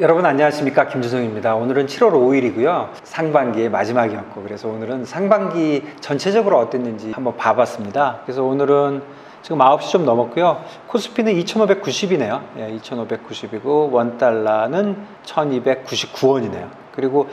여러분 안녕하십니까, 김주성입니다. 오늘은 7월 5일이고요 상반기의 마지막이었고, 그래서 오늘은 상반기 전체적으로 어땠는지 한번 봐봤습니다. 그래서 오늘은 지금 9시 좀 넘었고요, 코스피는 2590이네요 2590이고 원달러는 1299원이네요 그리고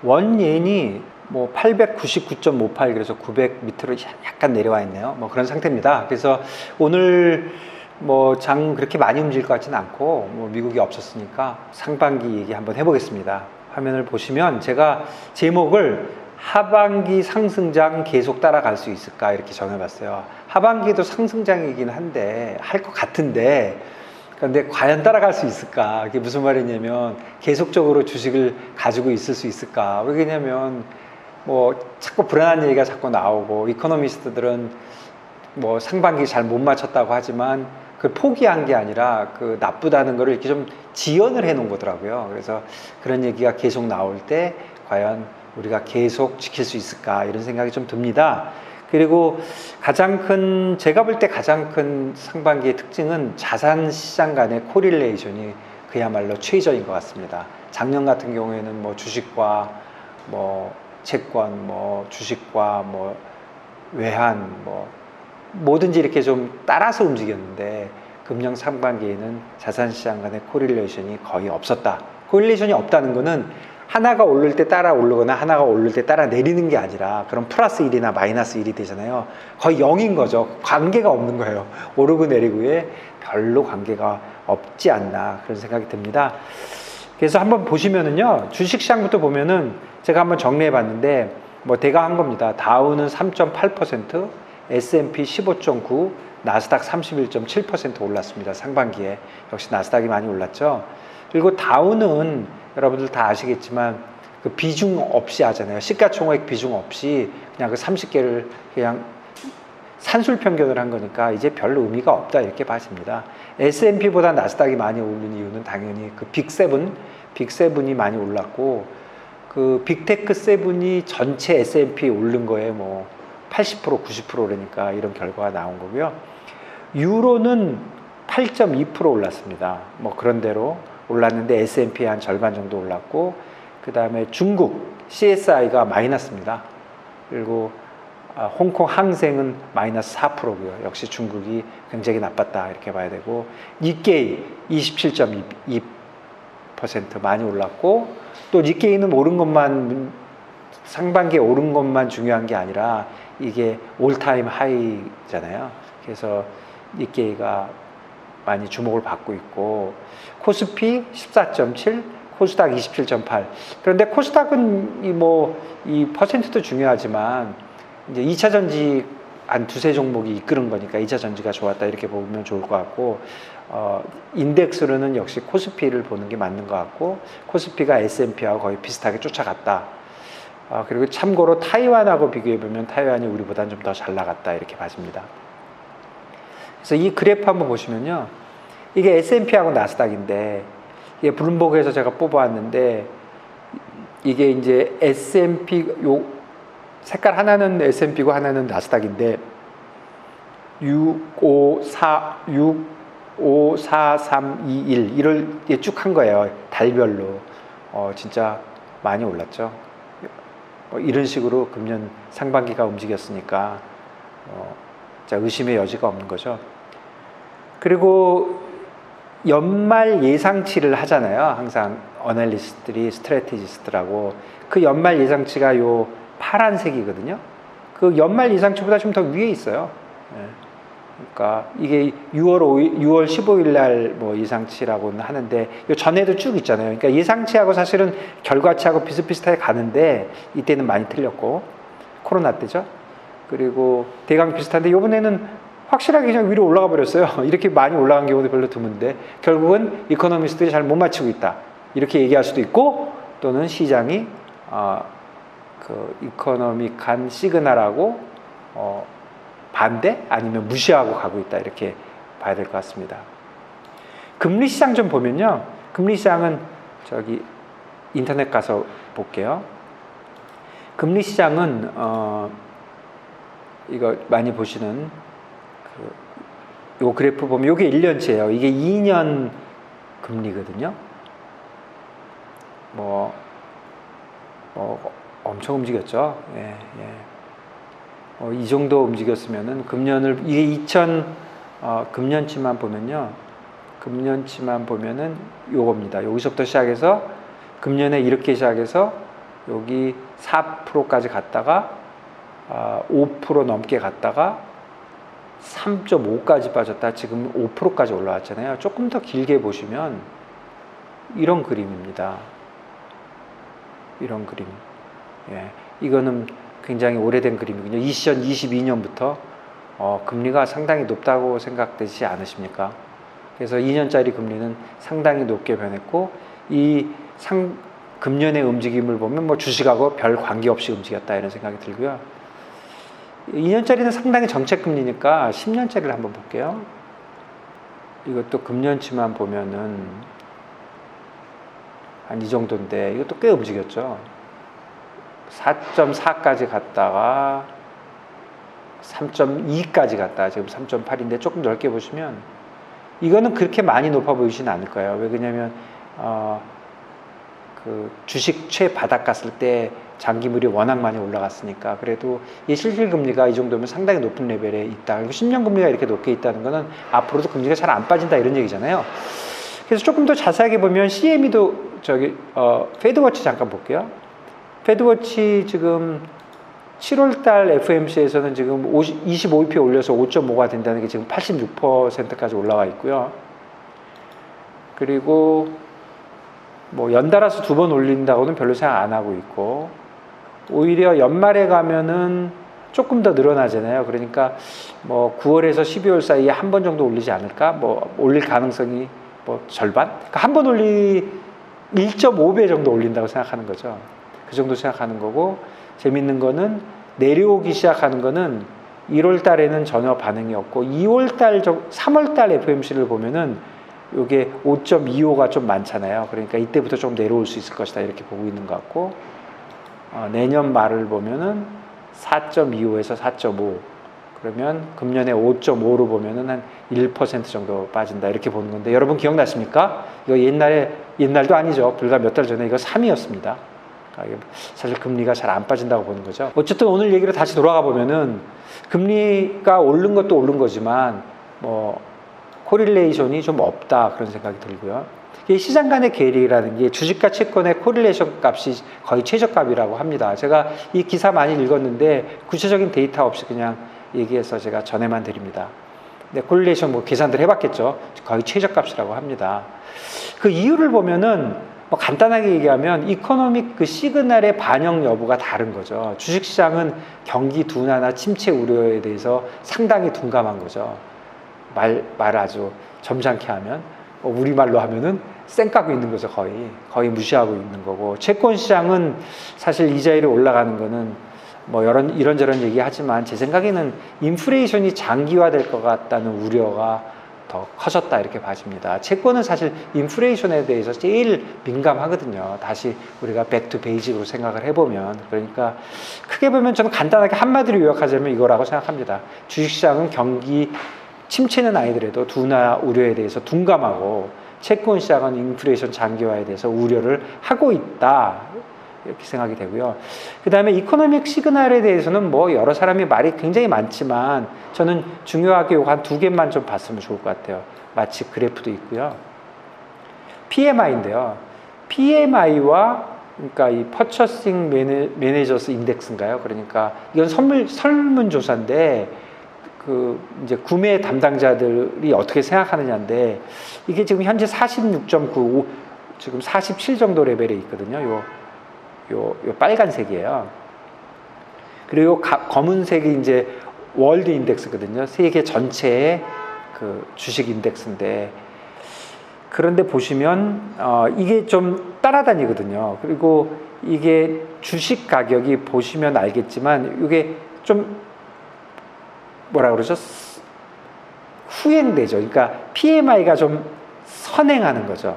원옌이 뭐 899.58, 그래서 900 밑으로 약간 내려와 있네요. 뭐 그런 상태입니다. 그래서 오늘 뭐 장 그렇게 많이 움직일 것 같지는 않고, 뭐 미국이 없었으니까 상반기 얘기 한번 해보겠습니다. 화면을 보시면 제가 제목을 하반기 상승장 계속 따라갈 수 있을까 이렇게 정해봤어요. 하반기도 상승장이긴 한데, 할 것 같은데, 그런데 과연 따라갈 수 있을까? 이게 무슨 말이냐면 계속적으로 주식을 가지고 있을 수 있을까? 왜냐면 뭐 자꾸 불안한 얘기가 자꾸 나오고, 이코노미스트들은 뭐 상반기 잘 못 맞췄다고 하지만 그 포기한 게 아니라 그 나쁘다는 거를 이렇게 좀 지연을 해 놓은 거더라고요. 그래서 그런 얘기가 계속 나올 때 과연 우리가 계속 지킬 수 있을까 이런 생각이 좀 듭니다. 그리고 제가 볼 때 가장 큰 상반기의 특징은 자산 시장 간의 코릴레이션이 그야말로 최저인 것 같습니다. 작년 같은 경우에는 뭐 주식과 뭐 채권, 뭐 주식과 뭐 외환, 뭐 뭐든지 이렇게 좀 따라서 움직였는데, 금년 상반기에는 자산시장 간의 코릴레이션이 거의 없었다. 코릴레이션이 없다는 거는 하나가 오를 때 따라 오르거나 하나가 오를 때 따라 내리는 게 아니라, 그럼 플러스 1이나 마이너스 1이 되잖아요. 거의 0인 거죠. 관계가 없는 거예요. 오르고 내리고에 별로 관계가 없지 않나, 그런 생각이 듭니다. 그래서 한번 보시면은요, 주식시장부터 보면은 제가 한번 정리해 봤는데, 뭐 대강 한 겁니다. 다우는 3.8%, S&P 15.9, 나스닥 31.7% 올랐습니다. 상반기에. 역시 나스닥이 많이 올랐죠. 그리고 다우는 여러분들 다 아시겠지만 그 비중 없이 하잖아요. 시가총액 비중 없이 그냥 그 30개를 그냥 산술 평균을 한 거니까 이제 별로 의미가 없다, 이렇게 봐집니다. S&P보다 나스닥이 많이 오른 이유는 당연히 그 빅세븐이 많이 올랐고, 그 빅테크 세븐이 전체 S&P 오른 거에 뭐 80%, 90%라니까 이런 결과가 나온 거고요. 유로는 8.2% 올랐습니다. 뭐 그런 대로 올랐는데 S&P의 한 절반 정도 올랐고, 그 다음에 중국 CSI가 마이너스입니다. 그리고 홍콩 항생은 마이너스 4%고요. 역시 중국이 굉장히 나빴다, 이렇게 봐야 되고, 니케이 27.2% 많이 올랐고, 또 니케이는 오른 것만, 상반기에 오른 것만 중요한 게 아니라 이게 올타임 하이잖아요. 그래서 니케이가 많이 주목을 받고 있고, 코스피 14.7, 코스닥 27.8. 그런데 코스닥은 이 퍼센트도 중요하지만 이제 2차 전지 한 두세 종목이 이끄는 거니까 2차 전지가 좋았다, 이렇게 보면 좋을 것 같고, 인덱스로는 역시 코스피를 보는 게 맞는 것 같고, 코스피가 S&P하고 거의 비슷하게 쫓아갔다. 그리고 참고로 타이완하고 비교해보면 타이완이 우리보다는 좀 더 잘 나갔다, 이렇게 봐집니다. 그래서 이 그래프 한번 보시면요, 이게 S&P하고 나스닥인데, 이게 블룸버그에서 제가 뽑아왔는데, 이게 이제 S&P, 요 색깔 하나는 S&P고 하나는 나스닥인데 6, 5, 4, 3, 2, 1 이를 쭉 한 거예요. 달별로. 진짜 많이 올랐죠. 이런 식으로 금년 상반기가 움직였으니까 진짜 의심의 여지가 없는 거죠. 그리고 연말 예상치를 하잖아요. 항상 어널리스트들이, 스트래티지스트라고. 그 연말 예상치가 요 파란색이거든요. 그 연말 예상치보다 좀 더 위에 있어요. 그러니까 이게 6월 15일 날 뭐 예상치라고는 하는데, 요 전에도 쭉 있잖아요. 그러니까 예상치하고 사실은 결과치하고 비슷비슷하게 가는데, 이때는 많이 틀렸고, 코로나 때죠. 그리고 대강 비슷한데 이번에는 확실하게 그냥 위로 올라가 버렸어요. 이렇게 많이 올라간 경우도 별로 드문데, 결국은 이코노미스트들이 잘 못 맞추고 있다, 이렇게 얘기할 수도 있고, 또는 시장이 그 이코노믹한 시그널하고 반대, 아니면 무시하고 가고 있다, 이렇게 봐야 될 것 같습니다. 금리 시장 좀 보면요, 금리 시장은 저기 인터넷 가서 볼게요. 금리 시장은 이거 많이 보시는 요 그래프 보면, 요게 1년치예요. 이게 2년 금리거든요. 뭐 엄청 움직였죠. 예. 이 정도 움직였으면은 금년을 이게 금년치만 보면은 요겁니다. 여기서부터 시작해서 금년에 이렇게 시작해서 여기 4%까지 갔다가 5% 넘게 갔다가 3.5까지 빠졌다. 지금 5%까지 올라왔잖아요. 조금 더 길게 보시면 이런 그림입니다. 이런 그림. 예, 이거는 굉장히 오래된 그림이군요. 2022년부터 금리가 상당히 높다고 생각되지 않으십니까? 그래서 2년짜리 금리는 상당히 높게 변했고 금년의 움직임을 보면 뭐 주식하고 별 관계없이 움직였다 이런 생각이 들고요. 2년짜리는 상당히 정책금리니까 10년짜리를 한번 볼게요. 이것도 금년치만 보면은 한 이 정도인데 이것도 꽤 움직였죠. 4.4까지 갔다가 3.2까지 갔다가 지금 3.8인데 조금 넓게 보시면 이거는 그렇게 많이 높아 보이지는 않을 거예요. 왜 그러냐면 그 주식 최바닥 갔을 때 장기물이 워낙 많이 올라갔으니까. 그래도 이 실질금리가 이 정도면 상당히 높은 레벨에 있다. 그리고 10년 금리가 이렇게 높게 있다는 거는 앞으로도 금리가 잘 안 빠진다 이런 얘기잖아요. 그래서 조금 더 자세하게 보면 CME도 페드워치 잠깐 볼게요. 페드워치 지금 7월달 FOMC에서는 지금 25bp 올려서 5.5가 된다는 게 지금 86%까지 올라와 있고요. 그리고 뭐 연달아서 2번 올린다고는 별로 생각 안 하고 있고, 오히려 연말에 가면은 조금 더 늘어나잖아요. 그러니까 뭐 9월에서 12월 사이에 한 번 정도 올리지 않을까? 뭐 올릴 가능성이 뭐 절반? 그러니까 한 번 1.5배 정도 올린다고 생각하는 거죠. 그 정도 생각하는 거고, 재밌는 거는 내려오기 시작하는 거는 1월 달에는 전혀 반응이 없고 2월 달, 3월 달 FOMC를 보면은 이게 5.25가 좀 많잖아요. 그러니까 이때부터 좀 내려올 수 있을 것이다 이렇게 보고 있는 것 같고, 내년 말을 보면은 4.25에서 4.5, 그러면 금년에 5.5로 보면은 한 1% 정도 빠진다 이렇게 보는 건데, 여러분 기억나십니까? 이거 옛날도 아니죠. 불과 몇 달 전에 이거 3이었습니다. 사실 금리가 잘 안 빠진다고 보는 거죠. 어쨌든 오늘 얘기로 다시 돌아가 보면은 금리가 오른 것도 오른 거지만 뭐 코릴레이션이 좀 없다 그런 생각이 들고요. 이 시장 간의 괴리라는 게 주식과 채권의 코릴레이션 값이 거의 최저값이라고 합니다. 제가 이 기사 많이 읽었는데 구체적인 데이터 없이 그냥 얘기해서 제가 전해만 드립니다. 근데 코릴레이션 뭐 계산들 해봤겠죠. 거의 최저값이라고 합니다. 그 이유를 보면은 뭐 간단하게 얘기하면 이코노믹 그 시그널의 반영 여부가 다른 거죠. 주식시장은 경기 둔화나 침체 우려에 대해서 상당히 둔감한 거죠. 말 아주 점잖게 하면, 우리말로 하면은 쌩 까고 있는 거죠. 거의 무시하고 있는 거고, 채권 시장은 사실 이자율이 올라가는 거는 뭐 이런저런 얘기하지만 제 생각에는 인플레이션이 장기화될 것 같다는 우려가 더 커졌다 이렇게 봐집니다. 채권은 사실 인플레이션에 대해서 제일 민감하거든요. 다시 우리가 백투 베이직으로 생각을 해보면. 그러니까 크게 보면 저는 간단하게 한마디로 요약하자면 이거라고 생각합니다. 주식시장은 경기 침체는 아니더라도 둔화 우려에 대해서 둔감하고, 채권 시장은 인플레이션 장기화에 대해서 우려를 하고 있다 이렇게 생각이 되고요. 그 다음에 이코노믹 시그널에 대해서는 뭐 여러 사람이 말이 굉장히 많지만 저는 중요하게 요거 한 2개만 좀 봤으면 좋을 것 같아요. 마치 그래프도 있고요. PMI인데요. PMI와 그러니까 이 Purchasing Managers Index인가요? 그러니까 이건 설문조사인데 그 이제 구매 담당자들이 어떻게 생각하느냐인데, 이게 지금 현재 46.9, 지금 47 정도 레벨에 있거든요. 요 빨간색이에요. 그리고 검은색이 이제 월드 인덱스거든요. 세계 전체의 그 주식 인덱스인데, 그런데 보시면 이게 좀 따라다니거든요. 그리고 이게 주식 가격이 보시면 알겠지만 이게 좀 뭐라 그러죠? 후행되죠. 그러니까 PMI가 좀 선행하는 거죠.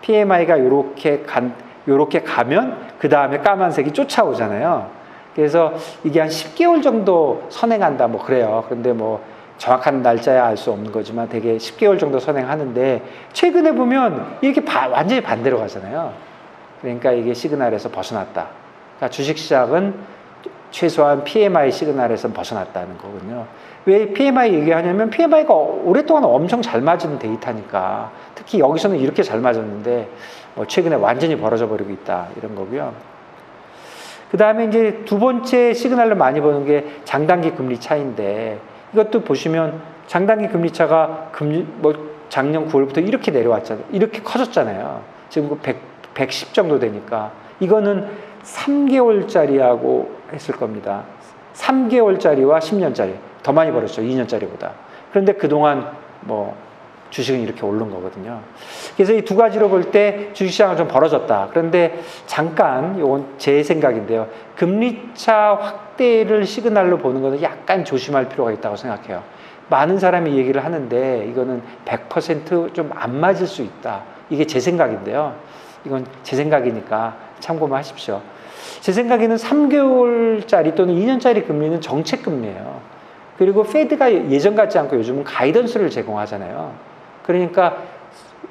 PMI가 요렇게 가면 그 다음에 까만색이 쫓아오잖아요. 그래서 이게 한 10개월 정도 선행한다 뭐 그래요. 그런데 뭐 정확한 날짜야 알 수 없는 거지만 되게 10개월 정도 선행하는데, 최근에 보면 이렇게 완전히 반대로 가잖아요. 그러니까 이게 시그널에서 벗어났다. 그러니까 주식시장은 최소한 PMI 시그널에서 벗어났다는 거거든요. 왜 PMI 얘기하냐면 PMI가 오랫동안 엄청 잘 맞은 데이터니까, 특히 여기서는 이렇게 잘 맞았는데 뭐 최근에 완전히 벌어져 버리고 있다, 이런 거고요. 그 다음에 이제 두 번째 시그널로 많이 보는 게 장단기 금리 차인데, 이것도 보시면 장단기 금리 차가 작년 9월부터 이렇게 내려왔잖아요. 이렇게 커졌잖아요. 지금 110 정도 되니까 이거는 3개월짜리하고 했을 겁니다. 3개월짜리와 10년짜리 더 많이 벌었죠. 2년짜리보다. 그런데 그동안 뭐 주식은 이렇게 오른 거거든요. 그래서 이 두 가지로 볼 때 주식시장은 좀 벌어졌다. 그런데 잠깐, 이건 제 생각인데요. 금리차 확대를 시그널로 보는 것은 약간 조심할 필요가 있다고 생각해요. 많은 사람이 얘기를 하는데 이거는 100% 좀 안 맞을 수 있다. 이게 제 생각인데요. 이건 제 생각이니까 참고만 하십시오. 제 생각에는 3개월짜리 또는 2년짜리 금리는 정책 금리예요. 그리고 페드가 예전 같지 않고 요즘은 가이던스를 제공하잖아요. 그러니까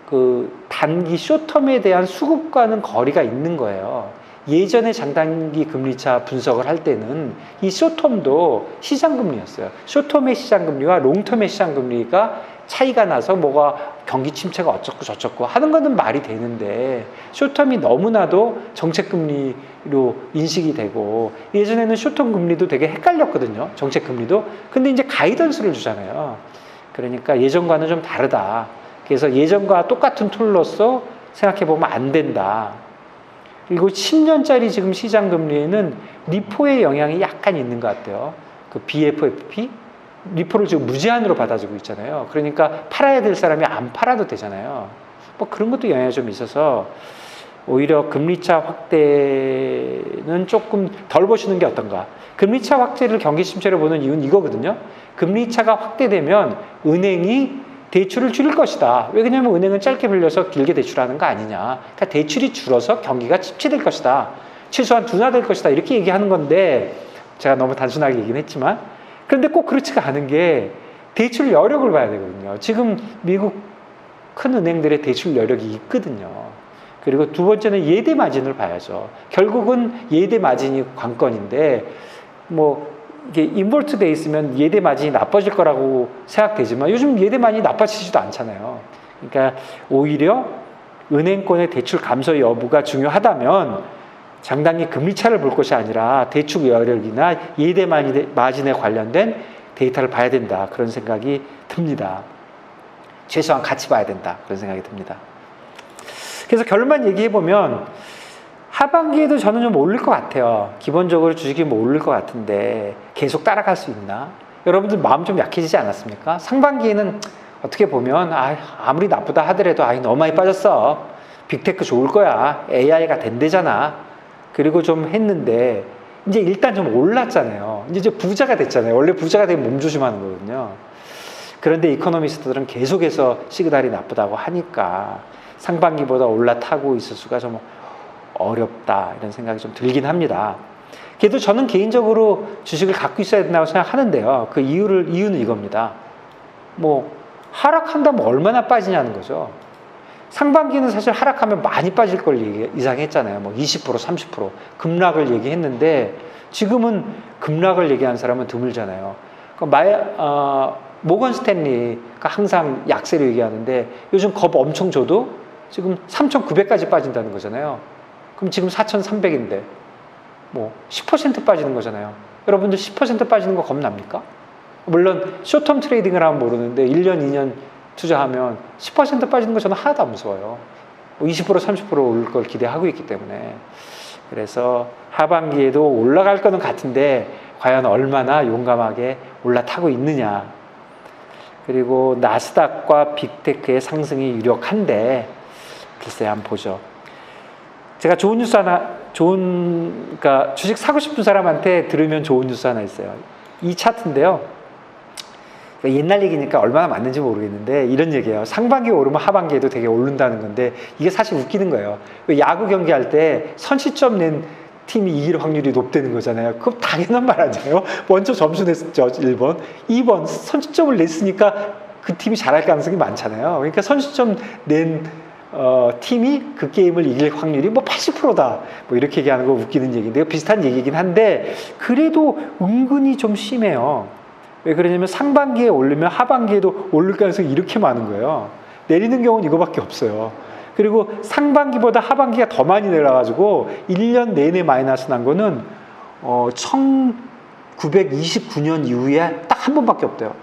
그 단기 쇼텀에 대한 수급과는 거리가 있는 거예요. 예전에 장단기 금리차 분석을 할 때는 이 쇼텀도 시장금리였어요. 쇼텀의 시장금리와 롱텀의 시장금리가 차이가 나서 뭐가 경기 침체가 어쩌고 저쩌고 하는 거는 말이 되는데, 쇼텀이 너무나도 정책금리로 인식이 되고, 예전에는 쇼텀 금리도 되게 헷갈렸거든요. 정책금리도. 근데 이제 가이던스를 주잖아요. 그러니까 예전과는 좀 다르다. 그래서 예전과 똑같은 툴로서 생각해보면 안 된다. 그리고 10년짜리 지금 시장금리에는 리포의 영향이 약간 있는 것 같아요. 그 BFFP? 리포를 지금 무제한으로 받아주고 있잖아요. 그러니까 팔아야 될 사람이 안 팔아도 되잖아요. 뭐 그런 것도 영향이 좀 있어서 오히려 금리차 확대는 조금 덜 보시는 게 어떤가. 금리차 확대를 경기 침체로 보는 이유는 이거거든요. 금리차가 확대되면 은행이 대출을 줄일 것이다. 왜 그러냐면 은행은 짧게 빌려서 길게 대출하는 거 아니냐. 그러니까 대출이 줄어서 경기가 침체될 것이다. 최소한 둔화될 것이다. 이렇게 얘기하는 건데, 제가 너무 단순하게 얘기는 했지만, 그런데 꼭 그렇지가 않은 게 대출 여력을 봐야 되거든요. 지금 미국 큰 은행들의 대출 여력이 있거든요. 그리고 두 번째는 예대 마진을 봐야죠. 결국은 예대 마진이 관건인데, 뭐 이게 인볼트 돼 있으면 예대 마진이 나빠질 거라고 생각되지만 요즘 예대 마진이 나빠지지도 않잖아요. 그러니까 오히려 은행권의 대출 감소 여부가 중요하다면 장단기 금리차를 볼 것이 아니라 대출 여력이나 예대 마진에 관련된 데이터를 봐야 된다. 그런 생각이 듭니다. 최소한 같이 봐야 된다. 그런 생각이 듭니다. 그래서 결론만 얘기해보면 하반기에도 저는 좀 오를 것 같아요. 기본적으로 주식이 뭐 오를 것 같은데 계속 따라갈 수 있나? 여러분들 마음 좀 약해지지 않았습니까? 상반기에는 어떻게 보면 아무리 나쁘다 하더라도 너무 많이 빠졌어. 빅테크 좋을 거야. AI가 된대잖아. 그리고 좀 했는데 이제 일단 좀 올랐잖아요. 이제 부자가 됐잖아요. 원래 부자가 되면 몸조심하는 거거든요. 그런데 이코노미스트들은 계속해서 시그널이 나쁘다고 하니까 상반기보다 올라타고 있을 수가 좀 어렵다, 이런 생각이 좀 들긴 합니다. 그래도 저는 개인적으로 주식을 갖고 있어야 된다고 생각하는데요. 그 이유는 이겁니다. 뭐 하락한다면 얼마나 빠지냐는 거죠. 상반기는 사실 하락하면 많이 빠질 걸 예상했잖아요. 뭐 20%, 30% 급락을 얘기했는데 지금은 급락을 얘기한 사람은 드물잖아요. 모건 스탠리가 항상 약세를 얘기하는데 요즘 겁 엄청 줘도 지금 3,900까지 빠진다는 거잖아요. 그럼 지금 4,300인데 뭐 10% 빠지는 거잖아요. 여러분들 10% 빠지는 거 겁납니까? 물론 쇼텀 트레이딩을 하면 모르는데 1년, 2년 투자하면 10% 빠지는 거 저는 하나도 안 무서워요. 20%, 30% 오를 걸 기대하고 있기 때문에. 그래서 하반기에도 올라갈 거는 같은데 과연 얼마나 용감하게 올라타고 있느냐. 그리고 나스닥과 빅테크의 상승이 유력한데 글쎄 한번 보죠. 제가 좋은 뉴스 하나, 그러니까 주식 사고 싶은 사람한테 들으면 좋은 뉴스 하나 있어요. 이 차트인데요. 옛날 얘기니까 얼마나 맞는지 모르겠는데 이런 얘기예요. 상반기에 오르면 하반기에도 되게 오른다는 건데 이게 사실 웃기는 거예요. 야구 경기할 때 선취점 낸 팀이 이길 확률이 높다는 거잖아요. 그거 당연한 말 아니에요? 먼저 점수 냈죠, 1번. 2번 선취점을 냈으니까 그 팀이 잘할 가능성이 많잖아요. 그러니까 선취점 낸 팀이 그 게임을 이길 확률이 뭐 80%다. 뭐 이렇게 얘기하는 거 웃기는 얘기인데요. 비슷한 얘기긴 한데 그래도 은근히 좀 심해요. 왜 그러냐면 상반기에 오르면 하반기에도 오를 가능성이 이렇게 많은 거예요. 내리는 경우는 이거밖에 없어요. 그리고 상반기보다 하반기가 더 많이 내려가지고 1년 내내 마이너스 난 거는 1929년 이후에 딱 한 번밖에 없대요.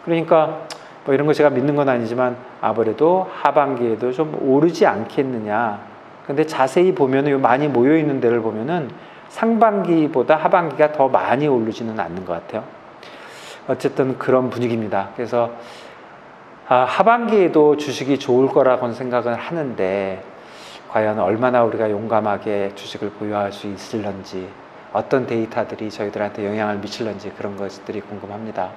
그러니까 뭐 이런 거 제가 믿는 건 아니지만 아무래도 하반기에도 좀 오르지 않겠느냐. 근데 자세히 보면은 많이 모여 있는 데를 보면은 상반기보다 하반기가 더 많이 오르지는 않는 것 같아요. 어쨌든 그런 분위기입니다. 그래서 하반기에도 주식이 좋을 거라고는 생각을 하는데 과연 얼마나 우리가 용감하게 주식을 보유할 수 있을런지 어떤 데이터들이 저희들한테 영향을 미칠런지 그런 것들이 궁금합니다.